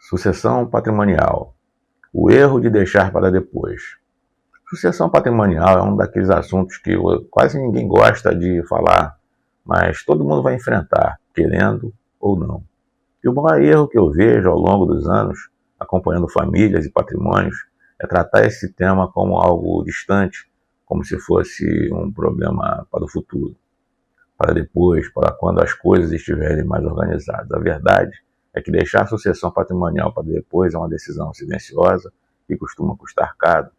Sucessão patrimonial. O erro de deixar para depois. Sucessão patrimonial é um daqueles assuntos que quase ninguém gosta de falar, mas todo mundo vai enfrentar, querendo ou não. E o maior erro que eu vejo ao longo dos anos, acompanhando famílias e patrimônios, é tratar esse tema como algo distante, como se fosse um problema para o futuro, para depois, para quando as coisas estiverem mais organizadas. A verdade é que deixar a sucessão patrimonial para depois é uma decisão silenciosa e costuma custar caro,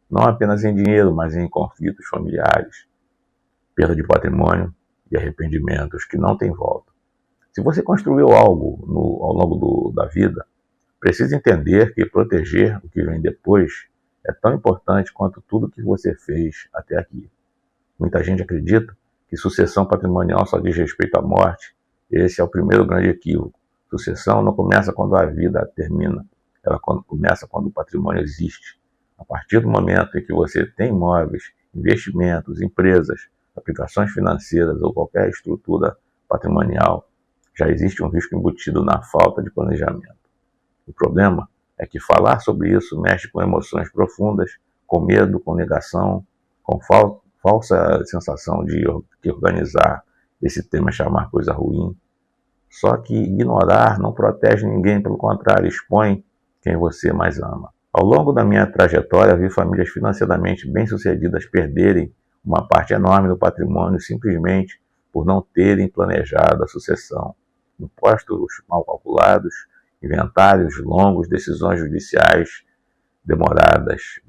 não apenas em dinheiro, mas em conflitos familiares, perda de patrimônio e arrependimentos que não têm volta. Se você construiu algo ao longo da vida, precisa entender que proteger o que vem depois é tão importante quanto tudo que você fez até aqui. Muita gente acredita que sucessão patrimonial só diz respeito à morte. Esse é o primeiro grande equívoco. Sucessão não começa quando a vida termina, ela começa quando o patrimônio existe. A partir do momento em que você tem imóveis, investimentos, empresas, aplicações financeiras ou qualquer estrutura patrimonial, já existe um risco embutido na falta de planejamento. O problema é que falar sobre isso mexe com emoções profundas, com medo, com negação, com falsa sensação de que organizar esse tema é chamar coisa ruim. Só que ignorar não protege ninguém, pelo contrário, expõe quem você mais ama. Ao longo da minha trajetória, vi famílias financeiramente bem-sucedidas perderem uma parte enorme do patrimônio simplesmente por não terem planejado a sucessão. Impostos mal calculados, inventários longos, decisões judiciais demoradas,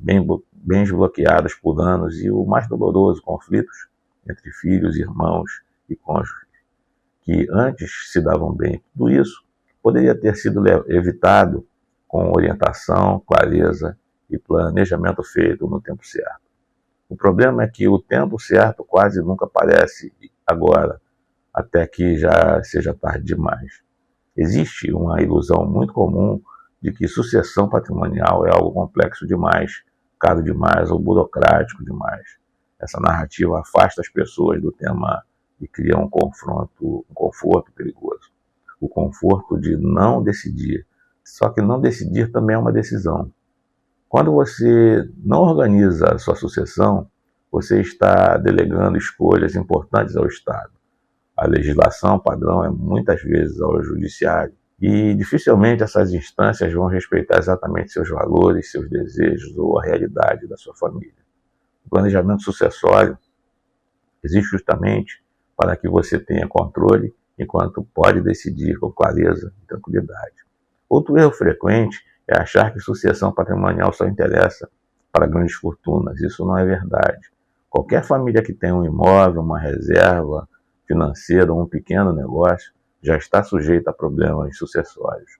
bens bloqueados por anos e, o mais doloroso, conflitos entre filhos, irmãos e cônjuges, que antes se davam bem. Tudo isso poderia ter sido evitado com orientação, clareza e planejamento feito no tempo certo. O problema é que o tempo certo quase nunca aparece agora, até que já seja tarde demais. Existe uma ilusão muito comum de que sucessão patrimonial é algo complexo demais, caro demais ou burocrático demais. Essa narrativa afasta as pessoas do tema e cria um conforto perigoso. O conforto de não decidir. Só que não decidir também é uma decisão. Quando você não organiza a sua sucessão, você está delegando escolhas importantes ao Estado. A legislação padrão é muitas vezes ao judiciário. E dificilmente essas instâncias vão respeitar exatamente seus valores, seus desejos ou a realidade da sua família. O planejamento sucessório existe justamente para que você tenha controle enquanto pode decidir com clareza e tranquilidade. Outro erro frequente é achar que sucessão patrimonial só interessa para grandes fortunas. Isso não é verdade. Qualquer família que tenha um imóvel, uma reserva financeira ou um pequeno negócio já está sujeita a problemas sucessórios.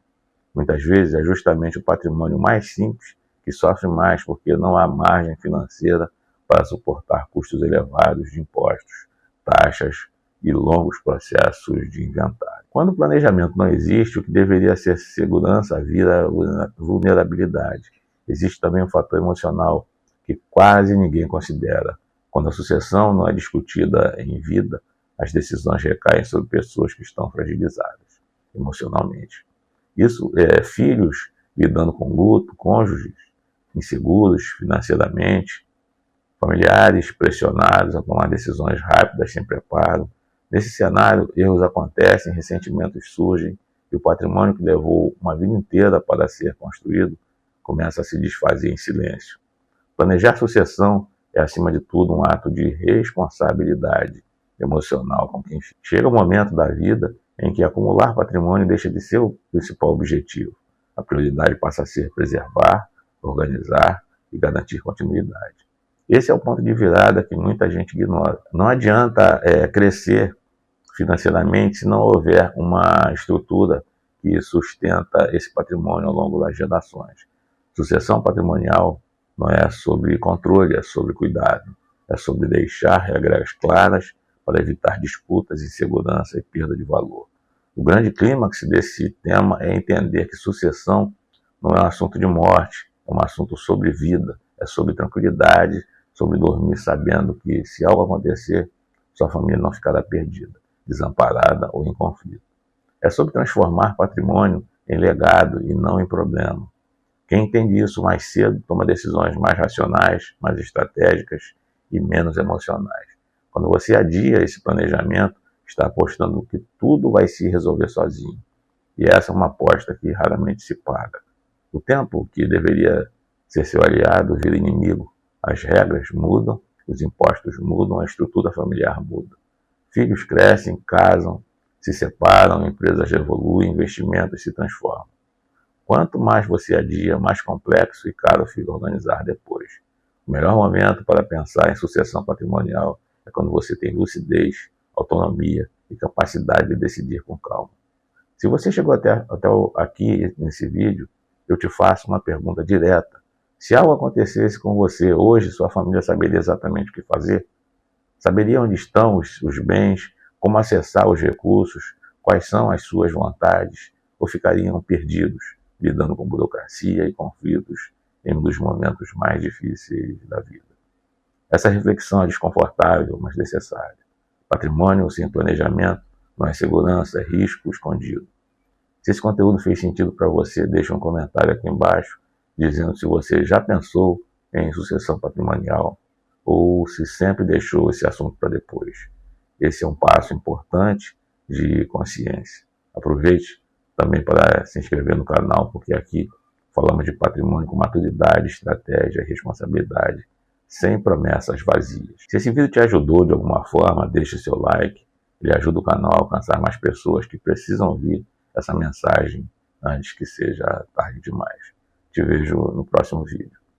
Muitas vezes é justamente o patrimônio mais simples que sofre mais porque não há margem financeira para suportar custos elevados de impostos, taxas e longos processos de inventário. Quando o planejamento não existe, o que deveria ser segurança vira vulnerabilidade. Existe também um fator emocional que quase ninguém considera. Quando a sucessão não é discutida em vida, as decisões recaem sobre pessoas que estão fragilizadas emocionalmente. Isso é filhos lidando com luto, cônjuges inseguros financeiramente, familiares pressionados a tomar decisões rápidas sem preparo. Nesse cenário, erros acontecem, ressentimentos surgem e o patrimônio que levou uma vida inteira para ser construído começa a se desfazer em silêncio. Planejar sucessão é, acima de tudo, um ato de responsabilidade emocional com quem fica. Chega o momento da vida em que acumular patrimônio deixa de ser o principal objetivo. A prioridade passa a ser preservar, organizar e garantir continuidade. Esse é o ponto de virada que muita gente ignora. Não adianta crescer financeiramente se não houver uma estrutura que sustenta esse patrimônio ao longo das gerações. Sucessão patrimonial não é sobre controle, é sobre cuidado. É sobre deixar regras claras para evitar disputas, insegurança e perda de valor. O grande clímax desse tema é entender que sucessão não é um assunto de morte, é um assunto sobre vida, é sobre tranquilidade, sobre dormir sabendo que, se algo acontecer, sua família não ficará perdida, desamparada ou em conflito. É sobre transformar patrimônio em legado e não em problema. Quem entende isso mais cedo toma decisões mais racionais, mais estratégicas e menos emocionais. Quando você adia esse planejamento, está apostando que tudo vai se resolver sozinho. E essa é uma aposta que raramente se paga. O tempo que deveria ser seu aliado vira inimigo. As regras mudam, os impostos mudam, a estrutura familiar muda. Filhos crescem, casam, se separam, empresas evoluem, investimentos se transformam. Quanto mais você adia, mais complexo e caro fica organizar depois. O melhor momento para pensar em sucessão patrimonial é quando você tem lucidez, autonomia e capacidade de decidir com calma. Se você chegou até aqui nesse vídeo, eu te faço uma pergunta direta. Se algo acontecesse com você hoje, sua família saberia exatamente o que fazer? Saberia onde estão os bens, como acessar os recursos, quais são as suas vontades, ou ficariam perdidos, lidando com burocracia e conflitos em um dos momentos mais difíceis da vida? Essa reflexão é desconfortável, mas necessária. Patrimônio sem planejamento não é segurança, é risco escondido. Se esse conteúdo fez sentido para você, deixa um comentário aqui embaixo dizendo se você já pensou em sucessão patrimonial ou se sempre deixou esse assunto para depois. Esse é um passo importante de consciência. Aproveite também para se inscrever no canal, porque aqui falamos de patrimônio com maturidade, estratégia e responsabilidade, sem promessas vazias. Se esse vídeo te ajudou de alguma forma, deixe seu like. Ele ajuda o canal a alcançar mais pessoas que precisam ouvir essa mensagem antes que seja tarde demais. Te vejo no próximo vídeo.